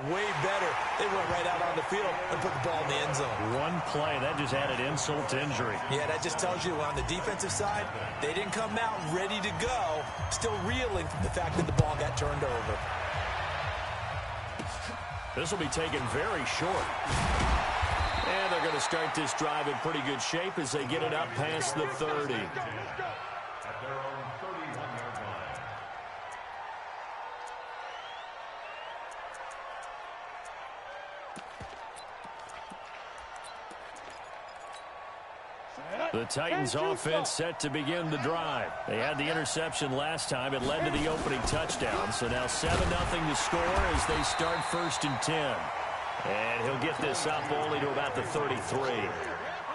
Way better. They went right out on the field and put the ball in the end zone. One play, that just added insult to injury. Yeah, that just tells you on the defensive side, they didn't come out ready to go, still reeling from the fact that the ball got turned over. This will be taken very short. And they're going to start this drive in pretty good shape as they get it up past the 30. The Titans offense set to begin the drive. They had the interception last time. It led to the opening touchdown. So now 7-0 to score as they start 1st and 10. And he'll get this up only to about the 33.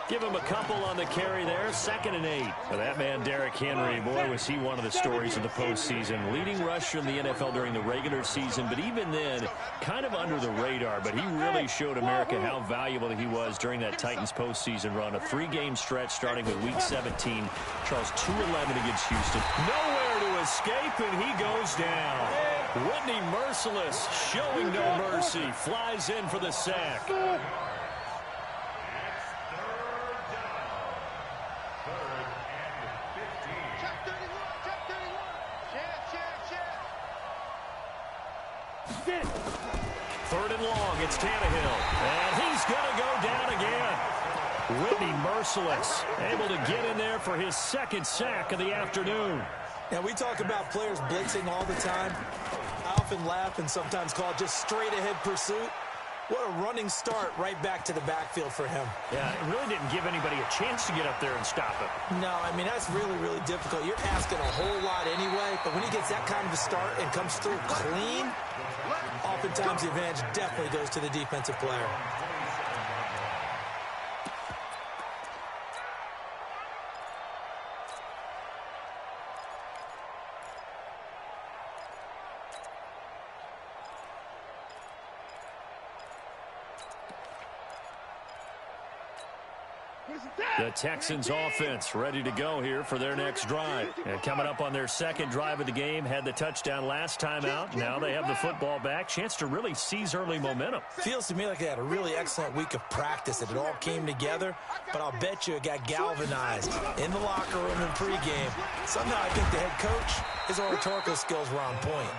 Give him a couple on the carry there. 2nd and 8. For that man, Derrick Henry, boy, was he one of the stories of the postseason. Leading rusher in the NFL during the regular season, but even then, kind of under the radar. But he really showed America how valuable he was during that Titans postseason run. A 3-game stretch starting with Week 17. Charles, 2-11 against Houston. Nowhere to escape, and he goes down. Whitney Merciless, showing no mercy, flies in for the sack. Third and long, it's Tannehill. And he's going to go down again. Whitney Merciless, able to get in there for his 2nd sack of the afternoon. Now, we talk about players blitzing all the time. I often laugh and sometimes call it just straight-ahead pursuit. What a running start right back to the backfield for him. Yeah, it really didn't give anybody a chance to get up there and stop him. No, I mean, that's really, really difficult. You're asking a whole lot anyway, but when he gets that kind of a start and comes through clean, oftentimes the advantage definitely goes to the defensive player. The Texans offense ready to go here for their next drive. And coming up on their 2nd drive of the game, had the touchdown last time out. Now they have the football back. Chance to really seize early momentum. Feels to me like they had a really excellent week of practice. It all came together, but I'll bet you it got galvanized in the locker room in pregame. Somehow I think the head coach, his oratorical skills were on point.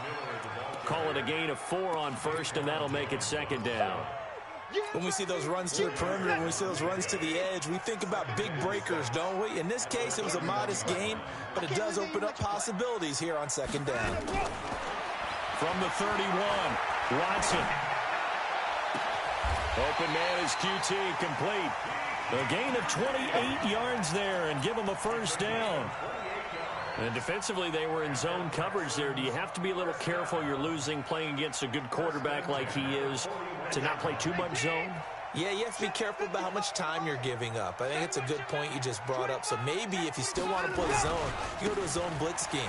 Call it a gain of 4 on 1st, and that'll make it 2nd down. When we see those runs to the perimeter, when we see those runs to the edge, we think about big breakers, don't we? In this case, it was a modest gain, but it does open up possibilities here on 2nd down. From the 31, Watson. Open man is QT, complete. A gain of 28 yards there and give him a 1st down. And defensively, they were in zone coverage there. Do you have to be a little careful you're losing playing against a good quarterback like he is to not play too much zone? Yeah, you have to be careful about how much time you're giving up. I think it's a good point you just brought up. So maybe if you still want to play zone, you go to a zone blitz scheme.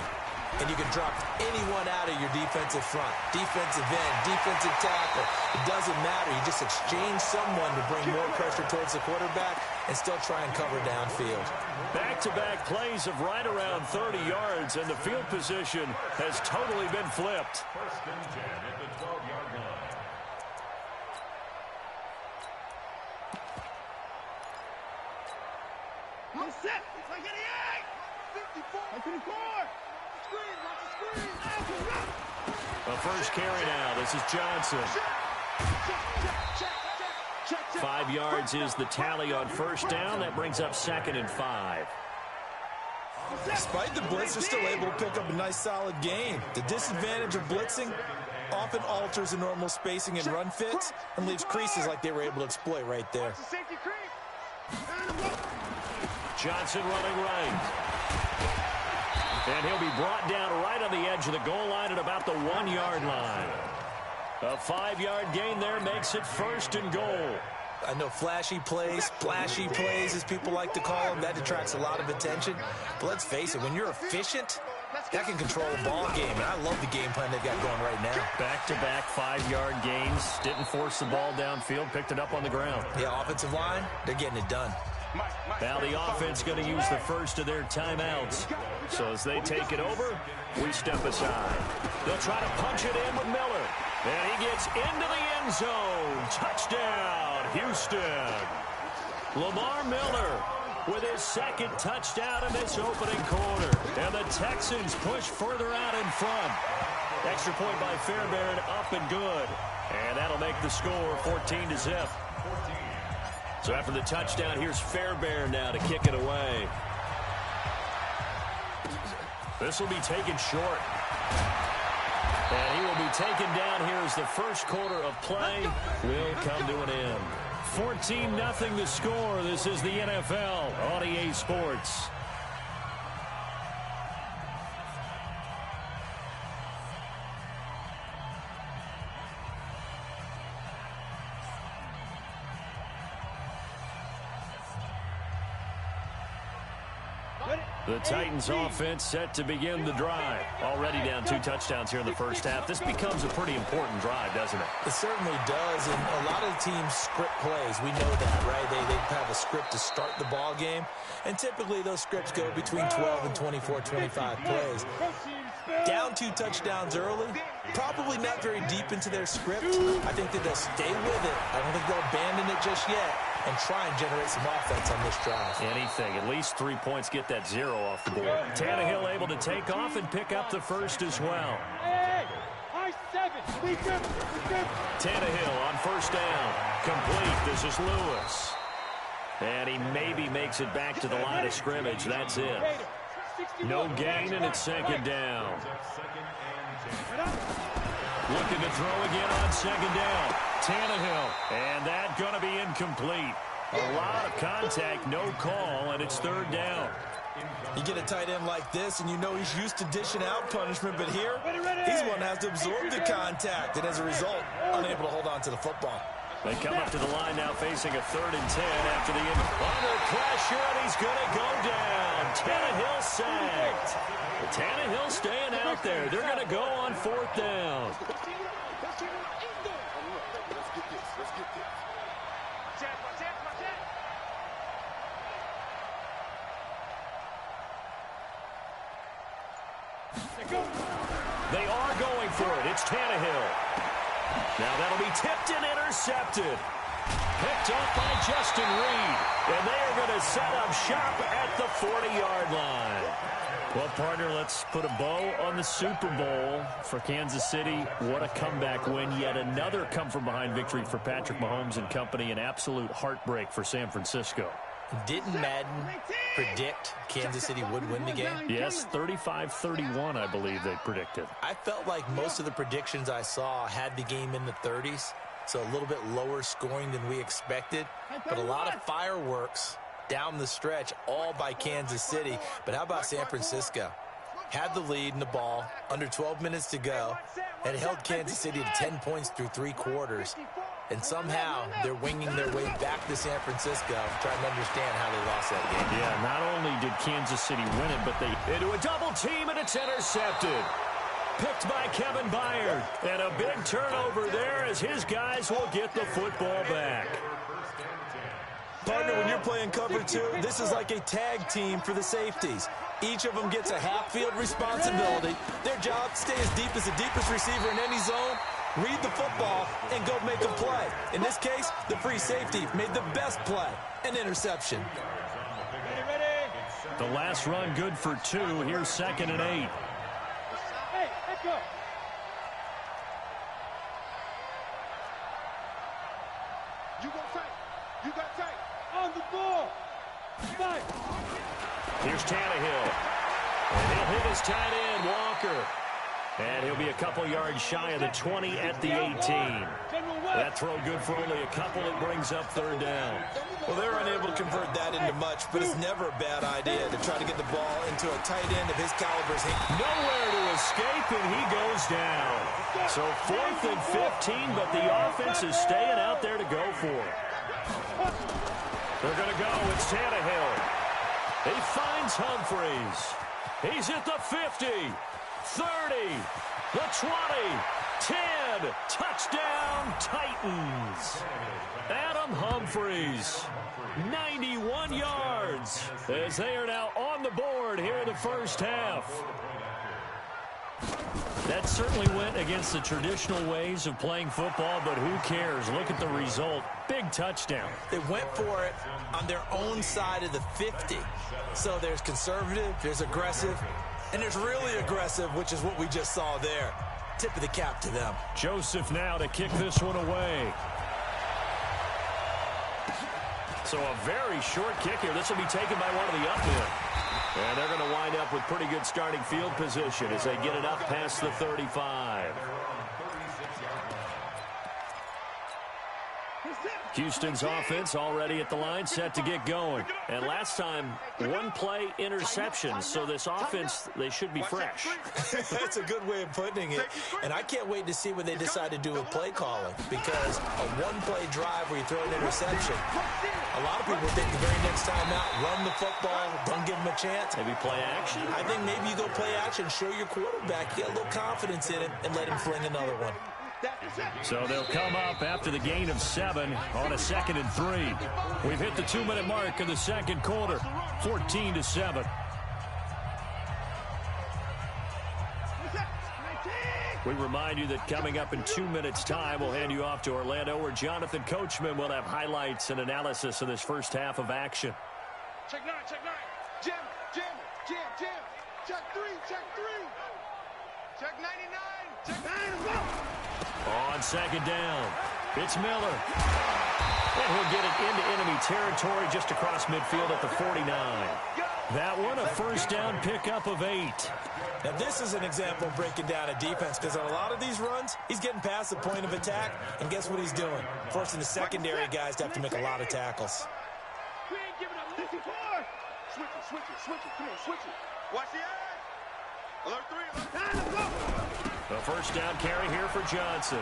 And you can drop anyone out of your defensive front, defensive end, defensive tackle. It doesn't matter. You just exchange someone to bring more pressure towards the quarterback and still try and cover downfield. Back-to-back plays of right around 30 yards, and the field position has totally been flipped. 1st and 10 at the 12-yard line. I'm set. It's like 88. 54. 54. A 1st carry now. This is Johnson. 5 yards is the tally on 1st down. That brings up 2nd and 5. Despite the blitz, they're still able to pick up a nice solid gain. The disadvantage of blitzing often alters the normal spacing and run fits and leaves creases like they were able to exploit right there. Johnson running right. And he'll be brought down right on the edge of the goal line at about the 1-yard line. A 5-yard gain there makes it 1st and goal. I know flashy plays, splashy plays, as people like to call them, that attracts a lot of attention. But let's face it, when you're efficient, that can control a ball game. And I love the game plan they've got going right now. Back-to-back 5-yard gains. Didn't force the ball downfield, picked it up on the ground. Yeah, offensive line, they're getting it done. Now the offense going to use the first of their timeouts. So as they take it over, we step aside. They'll try to punch it in with Miller. And he gets into the end zone. Touchdown, Houston. Lamar Miller with his second touchdown in this opening quarter. And the Texans push further out in front. Extra point by Fairbairn, up and good. And that'll make the score 14-0. So after the touchdown, here's Fairbairn now to kick it away. This will be taken short. And he will be taken down here as the first quarter of play will come to an end. 14-0 the score. This is the NFL on EA Sports. The Titans offense set to begin the drive. Already down 2 touchdowns here in the first half. This becomes a pretty important drive, doesn't it? It certainly does, and a lot of teams script plays. We know that, right? They have a script to start the ball game, and typically those scripts go between 12 and 24, 25 plays. Down 2 touchdowns early, probably not very deep into their script. I think that they'll stay with it. I don't think they'll abandon it just yet and try and generate some offense on this drive. Anything. At least 3 points, get that 0 off the board. Tannehill able to take off and pick up the first as well. Tannehill on first down. Complete. This is Lewis. And he maybe makes it back to the line of scrimmage. That's it. No gain, and it's second down. Looking to throw again on second down. Tannehill, and that's going to be incomplete. A lot of contact, no call, and it's third down. You get a tight end like this, and you know he's used to dishing out punishment, but here, he's one that has to absorb the contact, and as a result, unable to hold on to the football. They come up to the line now facing a 3rd and 10 after the end. Under pressure, and he's going to go down. Tannehill sacked. Tannehill staying out there. They're going to go on 4th down. They are going for it. It's Tannehill. Now that'll be tipped and intercepted. Picked off by Justin Reed. And they are going to set up shop at the 40-yard line. Well, partner, let's put a bow on the Super Bowl for Kansas City. What a comeback win. Yet another come-from-behind victory for Patrick Mahomes and company. An absolute heartbreak for San Francisco. Didn't Madden predict Kansas City would win the game? Yes, 35-31, I believe they predicted. I felt like most of the predictions I saw had the game in the 30s, so a little bit lower scoring than we expected, but a lot of fireworks down the stretch, all by Kansas City. But how about San Francisco? Had the lead in the ball, under 12 minutes to go, and held Kansas City to 10 points through 3 quarters. And somehow they're winging their way back to San Francisco, trying to understand how they lost that game. Yeah, not only did Kansas City win it, but they into a double team, and it's intercepted. Picked by Kevin Byard. And a big turnover there as his guys will get the football back. Partner, when you're playing cover 2, this is like a tag team for the safeties. Each of them gets a half-field responsibility. Their job, stay as deep as the deepest receiver in any zone, read the football, and go make a play. In this case, the free safety made the best play, an interception. The last run good for 2. Here's 2nd and 8. Hey, let's go. You got tight. You got tight. On the ball. Fight. Here's Tannehill. And he'll hit his tight end, Walker. And he'll be a couple yards shy of the 20 at the 18. That throw good for only a couple. It brings up 3rd down. Well, they're unable to convert that into much, but it's never a bad idea to try to get the ball into a tight end of his caliber's hand. Nowhere to escape, and he goes down. So 4th and 15, but the offense is staying out there to go for it. They're going to go. It's Tannehill. He finds Humphreys. He's at the 50. 30, the 20, 10, touchdown Titans. Adam Humphreys, 91 yards, as they are now on the board here in the first half. That certainly went against the traditional ways of playing football, but who cares? Look at the result. Big touchdown. They went for it on their own side of the 50. So there's conservative, there's aggressive, and there's really aggressive, which is what we just saw there. Tip of the cap to them. Joseph now to kick this one away. So a very short kick here. This will be taken by one of the up men. And they're going to wind up with pretty good starting field position as they get it up past the 35. Houston's offense already at the line, set to get going. And last time, one play interception. So this offense, they should be fresh. That's a good way of putting it. And I can't wait to see what they decide to do with play calling. Because a one-play drive where you throw an interception, a lot of people think the very next time out, run the football, don't give them a chance. Maybe play action? I think maybe you go play action, show your quarterback, get a little confidence in him, and let him fling another one. So they'll come up after the gain of 7 on a 2nd and 3. We've hit the 2-minute mark of the second quarter, 14-7. We remind you that coming up in 2 minutes' time, we'll hand you off to Orlando, where Jonathan Coachman will have highlights and analysis of this first half of action. Check 9, check 9. Jim, Jim, Jim, Jim. Check 3, check 3. Check 99, check 9. On second down, it's Miller. And he'll get it into enemy territory just across midfield at the 49. That one, a first down pickup of 8. Now, this is an example of breaking down a defense, because on a lot of these runs, he's getting past the point of attack, and guess what he's doing? Forcing the secondary guys to have to make a lot of tackles. We ain't giving up nothing more. Switch it, switch it, switch it. Come on, switch it. Watch the eye. Alert 3, alert 9, let's go. A first down carry here for Johnson.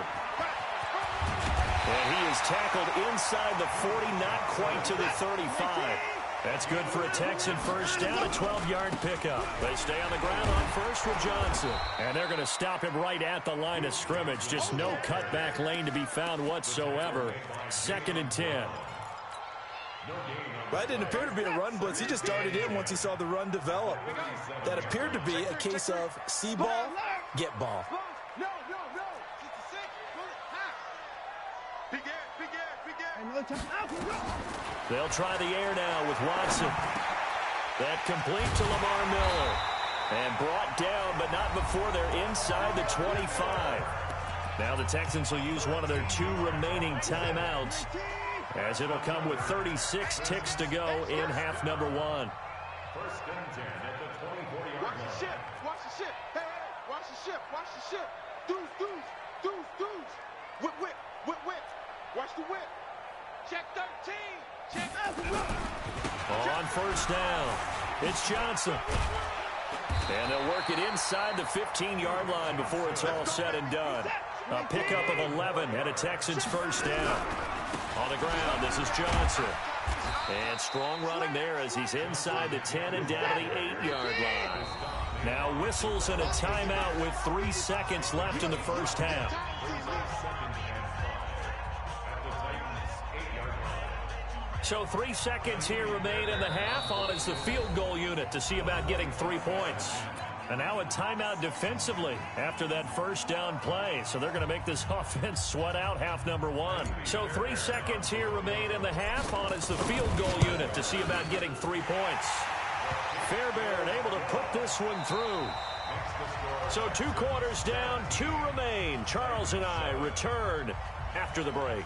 And he is tackled inside the 40, not quite to the 35. That's good for a Texan first down, a 12-yard pickup. They stay on the ground on first with Johnson. And they're going to stop him right at the line of scrimmage. Just no cutback lane to be found whatsoever. 2nd and 10. That didn't appear to be a run blitz. He just darted in once he saw the run develop. That appeared to be a case of see ball, get ball. No. 66. Big air. They'll try the air now with Watson. That complete to Lamar Miller. And brought down, but not before they're inside the 25. Now the Texans will use one of their 2 remaining timeouts, as it'll come with 36 ticks to go in half number 1. First and 10 at the 20-40-yard Watch the ship. Watch the ship. Hey, watch the ship. Watch the ship. Deuce. Whip. Watch the whip. Check 13. Check. On first down, it's Johnson. And they'll work it inside the 15-yard line before it's all said and done. A pickup of 11 and a Texans first down. On the ground, this is Johnson. And strong running there as he's inside the 10 and down to the 8-yard line. Now whistles and a timeout with 3 seconds left in the first half. So 3 seconds here remain in the half. On is the field goal unit to see about getting 3 points. And now a timeout defensively after that first down play. So they're going to make this offense sweat out half number 1. So 3 seconds here remain in the half. On is the field goal unit to see about getting 3 points. Fairbairn able to put this one through. So 2 quarters down, 2 remain. Charles and I return after the break.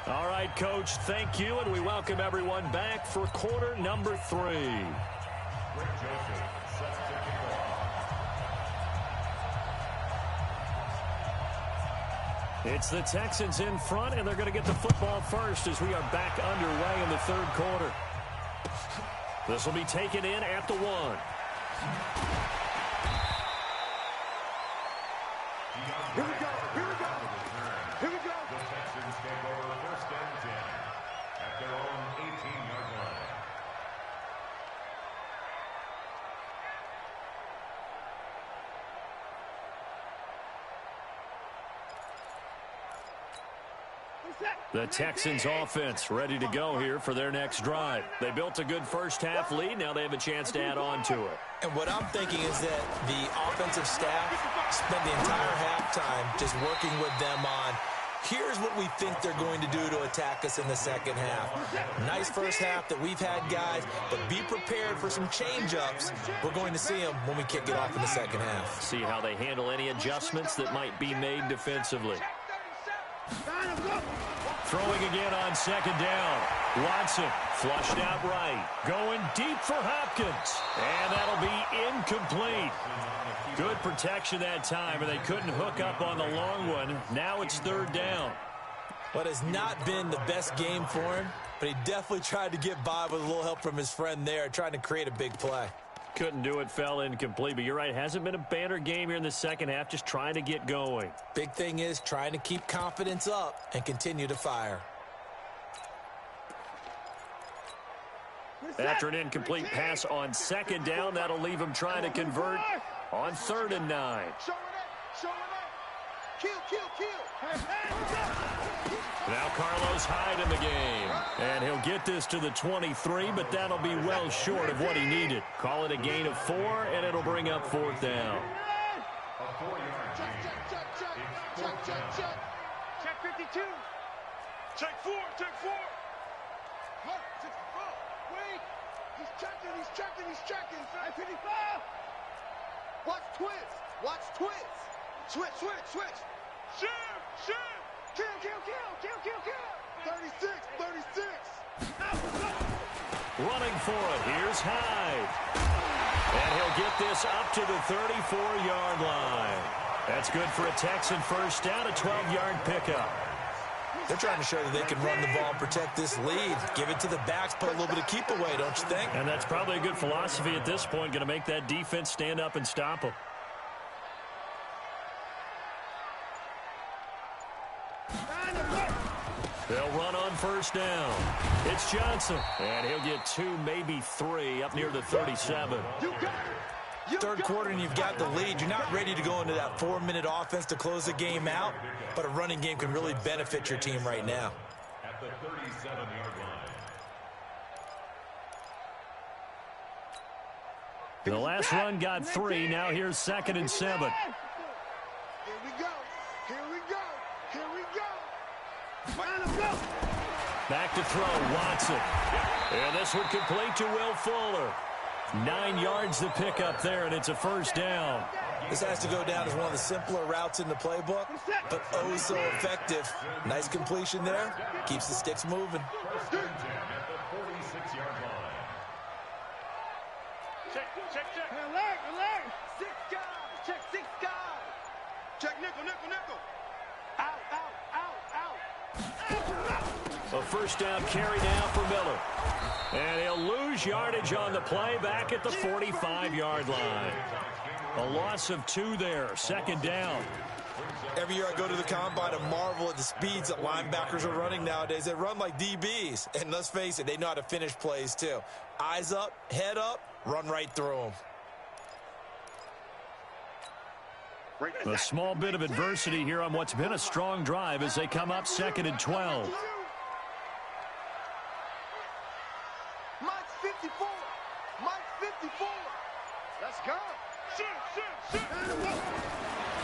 All right, Coach, thank you, and we welcome everyone back for quarter number 3. It's the Texans in front, and they're going to get the football first as we are back underway in the third quarter. This will be taken in at the 1. Here we go. The Texans take over first and 10 at their own 18-yard line. The Texans offense ready to go here for their next drive. They built a good first half lead. Now they have a chance to add on to it. And what I'm thinking is that the offensive staff Spent the entire halftime just working with them on, here's what we think they're going to do to attack us in the second half. Nice first half that we've had, guys, but be prepared for some change-ups. We're going to see them when we kick it off in the second half. See how they handle any adjustments that might be made defensively. Throwing again on second down. Watson flushed out right. Going deep for Hopkins. And that'll be incomplete. Good protection that time, and they couldn't hook up on the long one. Now it's third down. What has not been the best game for him, but he definitely tried to get by with a little help from his friend there, trying to create a big play. Couldn't do it, fell incomplete, but you're right. Hasn't been a banner game here in the second half, just trying to get going. Big thing is trying to keep confidence up and continue to fire. After an incomplete pass on second down, that'll leave him trying to convert on 3rd and 9. Now Carlos Hyde in the game. And he'll get this to the 23, but that'll be well short of what he needed. Call it a gain of 4, and it'll bring up 4th down. Check 52. Check 4. Check 4. Look, check 4. Wait. He's checking. He's checking. 55. Watch twist. Switch. Shift. Kill. 36. Running for it. Here's Hyde. And he'll get this up to the 34-yard line. That's good for a Texan first down, a 12-yard pickup. They're trying to show that they can run the ball and protect this lead. Give it to the backs, put a little bit of keep away, don't you think? And that's probably a good philosophy at this point, going to make that defense stand up and stop them. They'll run on first down. It's Johnson. And he'll get 2, maybe 3, up near the 37. Third quarter and you've got the lead. You're not ready to go into that 4-minute offense to close the game out, but a running game can really benefit your team right now. At the 37-yard line. The last run got 3. Now here's 2nd and 7. Here we go. Back to throw, Watson. And this one complete to Will Fuller. 9 yards to pick up there, and it's a first down. This has to go down as one of the simpler routes in the playbook, but oh so effective. Nice completion there. Keeps the sticks moving. First and 10 at the 46-yard line. Check. Alert. 6 guys. Check 6 guys. Check nickel. Out. A first down carry now for Miller. And he'll lose yardage on the play back at the 45-yard line. A loss of 2 there, 2nd down. Every year I go to the combine and marvel at the speeds that linebackers are running nowadays. They run like DBs. And let's face it, they know how to finish plays too. Eyes up, head up, run right through them. A small bit of adversity here on what's been a strong drive as they come up 2nd and 12. Mike's 54. Let's go. Shoot.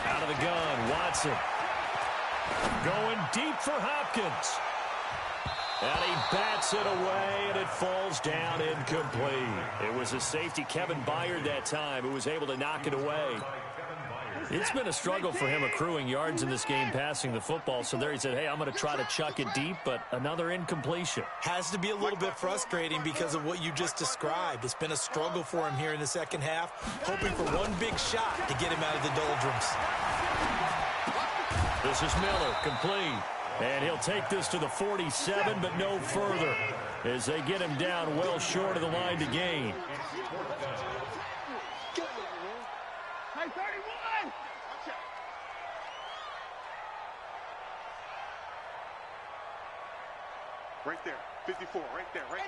Out of the gun, Watson. Going deep for Hopkins. And he bats it away, and it falls down incomplete. It was a safety, Kevin Byard, that time, who was able to knock it away. It's been a struggle for him accruing yards in this game passing the football. So there he said, hey, I'm going to try to chuck it deep, but another incompletion. Has to be a little bit frustrating because of what you just described. It's been a struggle for him here in the second half, hoping for one big shot to get him out of the doldrums. This is Miller, complete. And he'll take this to the 47, but no further, as they get him down well short of the line to gain. Hey, 31. Right there, 54, right there, right.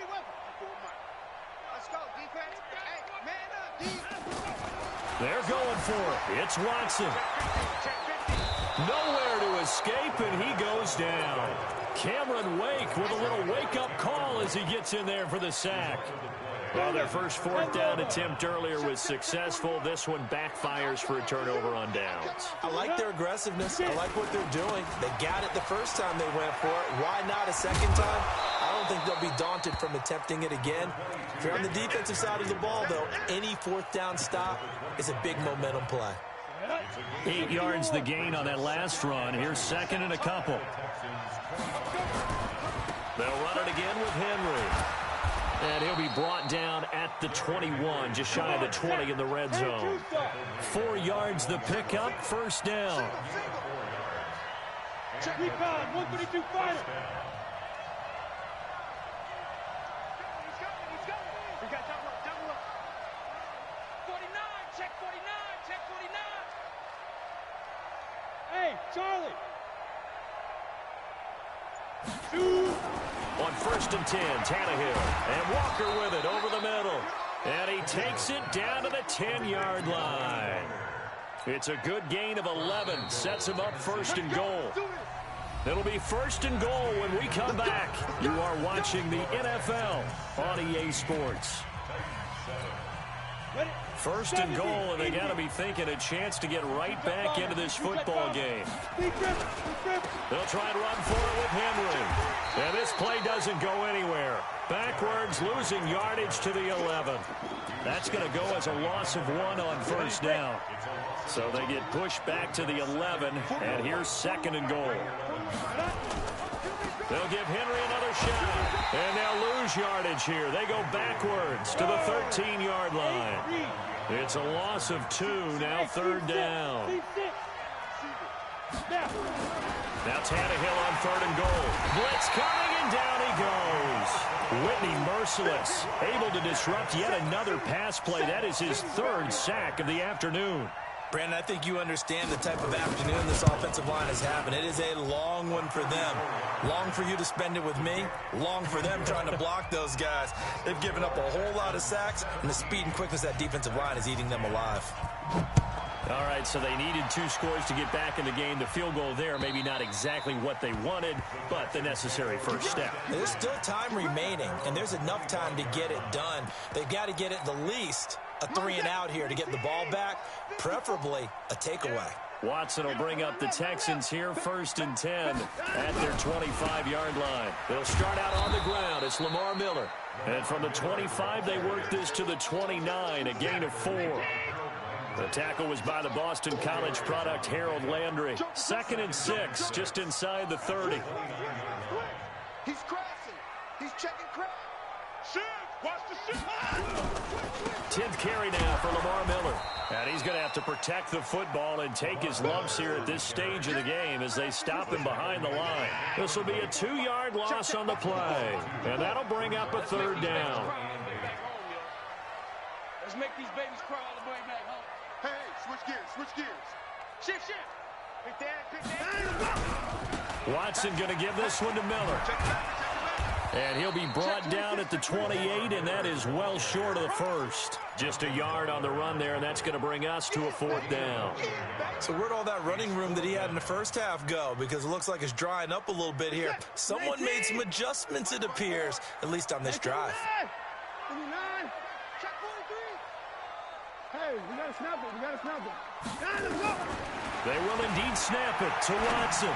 Let's go, defense. Hey, man up, D. They're going for it. It's Watson. Nowhere to escape, and he goes down. Cameron Wake with a little wake-up call as he gets in there for the sack. Well, their first fourth down attempt earlier was successful. This one backfires for a turnover on downs. I like their aggressiveness. I like what they're doing. They got it the first time they went for it. Why not a second time? I don't think they'll be daunted from attempting it again. If you're on the defensive side of the ball, though, any fourth down stop is a big momentum play. 8 yards the gain on that last run. Here's second and a couple. They'll run it again with Henry. And he'll be brought down at the 21, just shy of the 20 in the red zone. 4 yards the pickup, first down. Check recon, 132 fighter. We got double up. 49, check 49, check 49. Hey, Charlie. Shoot. On first and 10, Tannehill. And Walker with it over the middle. And he takes it down to the 10-yard line. It's a good gain of 11. Sets him up first and goal. It'll be first and goal when we come back. You are watching the NFL on EA Sports. First and goal, and they got to be thinking a chance to get right back into this football game. They'll try and run for it with Henry. And this play doesn't go anywhere. Backwards, losing yardage to the 11. That's going to go as a loss of 1 on first down. So they get pushed back to the 11, and here's second and goal. They'll give Henry another shot, and they'll lose yardage here. They go backwards to the 13-yard line. It's a loss of 2, now third down. Now Tannehill on third and goal. Blitz coming, and down he goes. Whitney merciless, able to disrupt yet another pass play. That is his third sack of the afternoon. Brandon, I think you understand the type of afternoon this offensive line is having. It is a long one for them. Long for you to spend it with me. Long for them trying to block those guys. They've given up a whole lot of sacks, and the speed and quickness of that defensive line is eating them alive. All right, so they needed 2 scores to get back in the game. The field goal there, maybe not exactly what they wanted, but the necessary first step. There's still time remaining, and there's enough time to get it done. They've got to get it the least a 3-and-out here to get the ball back, preferably a takeaway. Watson will bring up the Texans here, first and 10 at their 25-yard line. They'll start out on the ground. It's Lamar Miller. And from the 25, they work this to the 29, a gain of 4. The tackle was by the Boston College product, Harold Landry. Second and 6, just inside the 30. He's crashing. He's checking crash. Shift. Watch the shift. 10th carry now for Lamar Miller. And he's going to have to protect the football and take his lumps here at this stage of the game as they stop him behind the line. This will be a 2-yard loss on the play. And that'll bring up a third down. Let's make these babies crawl all the way back home. Hey, switch gears. Shift. Pick that. Watson going to give this one to Miller. And he'll be brought down at the 28, and that is well short of the first. Just a yard on the run there, and that's going to bring us to a fourth down. So where'd all that running room that he had in the first half go? Because it looks like it's drying up a little bit here. Someone made some adjustments, it appears, at least on this drive. 29. Check 43. Hey, we got to snap it. Let's go. They will indeed snap it to Watson.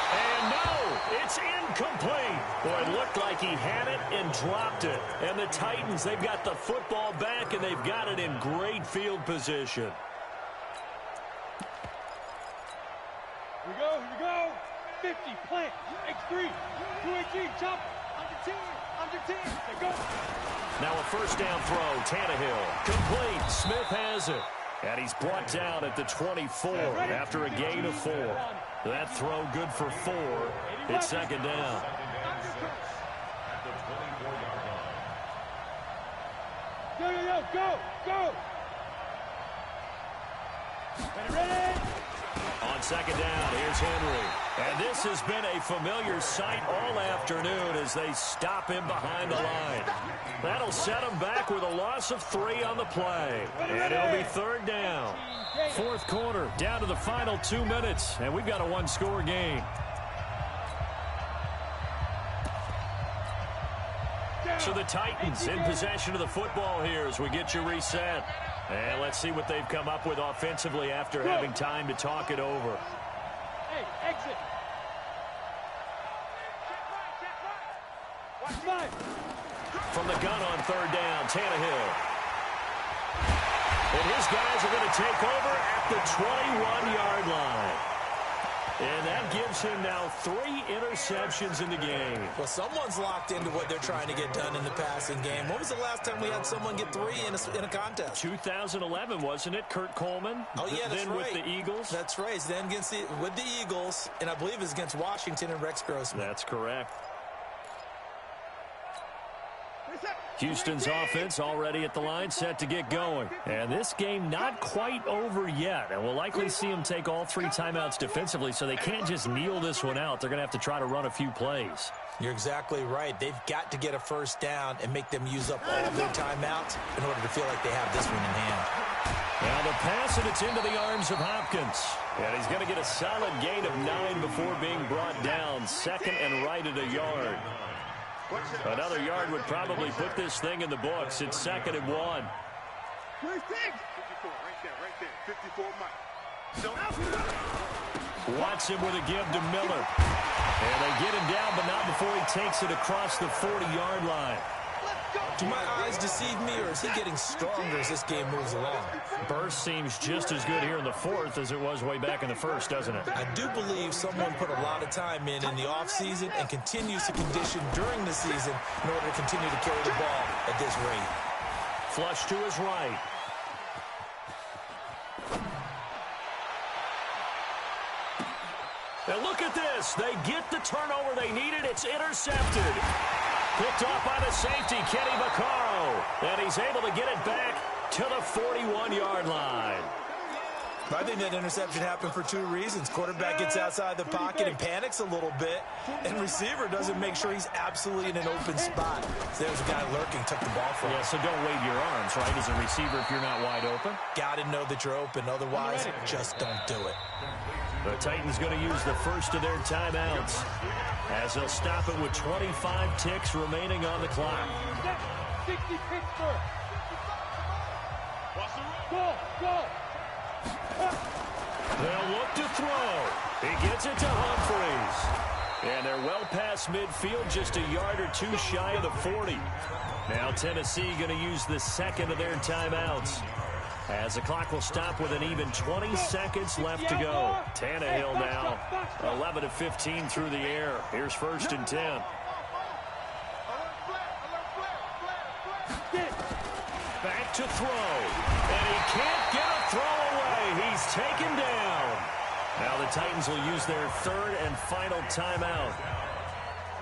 And no, it's incomplete. Boy, it looked like he had it and dropped it. And the Titans, they've got the football back, and they've got it in great field position. Here we go. 50, plant, X3, 218, chop, under 10, they go. Now a first down throw, Tannehill. Complete, Smith has it. And he's brought down at the 24 after a gain of 4. That throw good for 4. It's second down. Go. Ready. On second down, here's Henry. And this has been a familiar sight all afternoon as they stop him behind the line. That'll set him back with a loss of 3 on the play. And it'll be third down. Fourth quarter, down to the final 2 minutes, and we've got a 1-score game. So the Titans in possession of the football here as we get you reset. And let's see what they've come up with offensively after having time to talk it over. Hey, exit. From the gun on third down, Tannehill. And his guys are going to take over at the 21-yard line. And that gives him now 3 interceptions in the game. Well, someone's locked into what they're trying to get done in the passing game. When was the last time we had someone get 3 in a contest? 2011, wasn't it? Kurt Coleman? Oh, yeah, that's then right. with the Eagles? That's right. Then with the Eagles, and I believe it was against Washington and Rex Grossman. That's correct. Houston's offense already at the line, set to get going. And this game not quite over yet. And we'll likely see them take all 3 timeouts defensively, so they can't just kneel this one out. They're going to have to try to run a few plays. You're exactly right. They've got to get a first down and make them use up all of their timeouts in order to feel like they have this one in hand. Now the pass, and it's into the arms of Hopkins. And he's going to get a solid gain of 9 before being brought down. Second and right at a yard. Another yard would probably put this thing in the books. It's 2nd and 1. 54, right there. 54, Mike. Watson with a give to Miller. And they get him down, but not before he takes it across the 40-yard line. Do my eyes deceive me, or is he getting stronger as this game moves along? Burst seems just as good here in the 4th as it was way back in the 1st, doesn't it? I do believe someone put a lot of time in the offseason and continues to condition during the season in order to continue to carry the ball at this rate. Flush to his right. Now look at this. They get the turnover they needed. It's intercepted. Picked off by the safety, Kenny Vaccaro. And he's able to get it back to the 41-yard line. I think that interception happened for 2 reasons. Quarterback gets outside the pocket and panics a little bit, and receiver doesn't make sure he's absolutely in an open spot. So there's a guy lurking, took the ball from him. Yeah, so don't wave your arms, right, as a receiver if you're not wide open. Got to know that you're open. Otherwise, just don't do it. The Titans going to use the first of their timeouts as they'll stop it with 25 ticks remaining on the clock. 60 Pittsburgh. Go. They'll look to throw. He gets it to Humphreys. And they're well past midfield, just a yard or 2 shy of the 40. Now Tennessee going to use the second of their timeouts, as the clock will stop with an even 20 seconds left to go. Tannehill now 11 of 15 through the air. Here's 1st and 10. Back to throw. And he can't get a throw away. He's taken down. Now the Titans will use their 3rd and final timeout,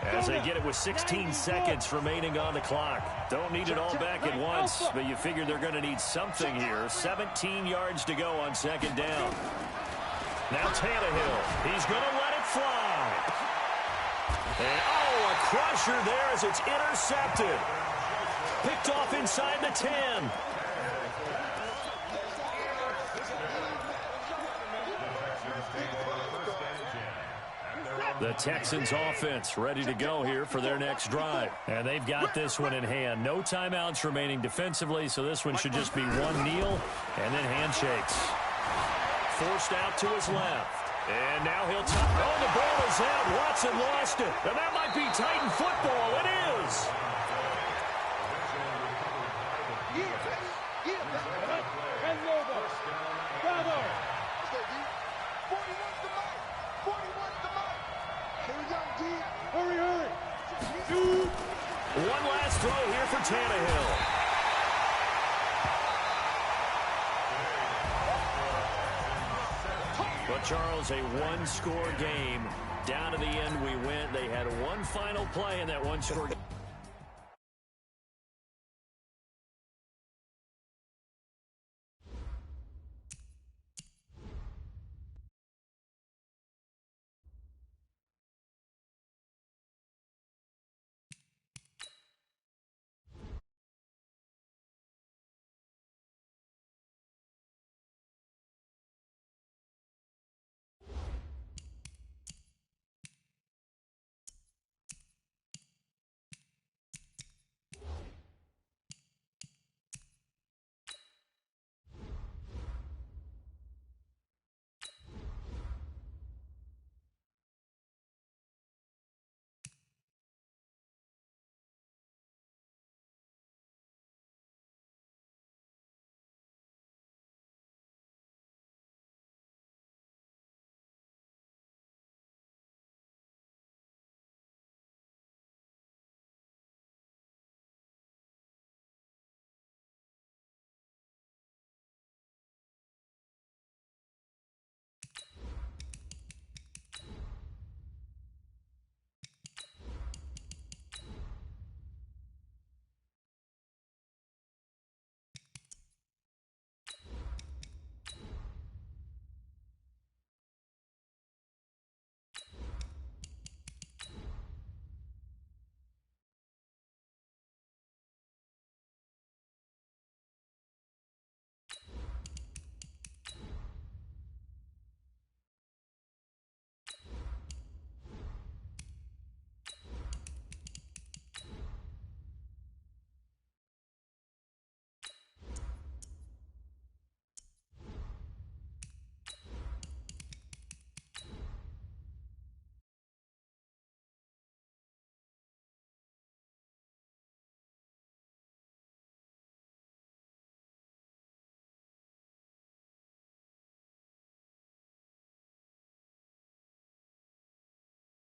as they get it with 16 seconds remaining on the clock. Don't need it all back at once, but you figure they're going to need something here. 17 yards to go on 2nd down. Now Tannehill. He's going to let it fly. And, a crusher there as it's intercepted. Picked off inside the 10. The Texans offense ready to go here for their next drive. And they've got this one in hand. No timeouts remaining defensively, so this one should just be one kneel and then handshakes. Forced out to his left. And now he'll top. Oh, the ball is out. Watson lost it. And that might be Titan football. It is. One last throw here for Tannehill. But, Charles, a one-score game. Down to the end we went. They had one final play in that one-score game.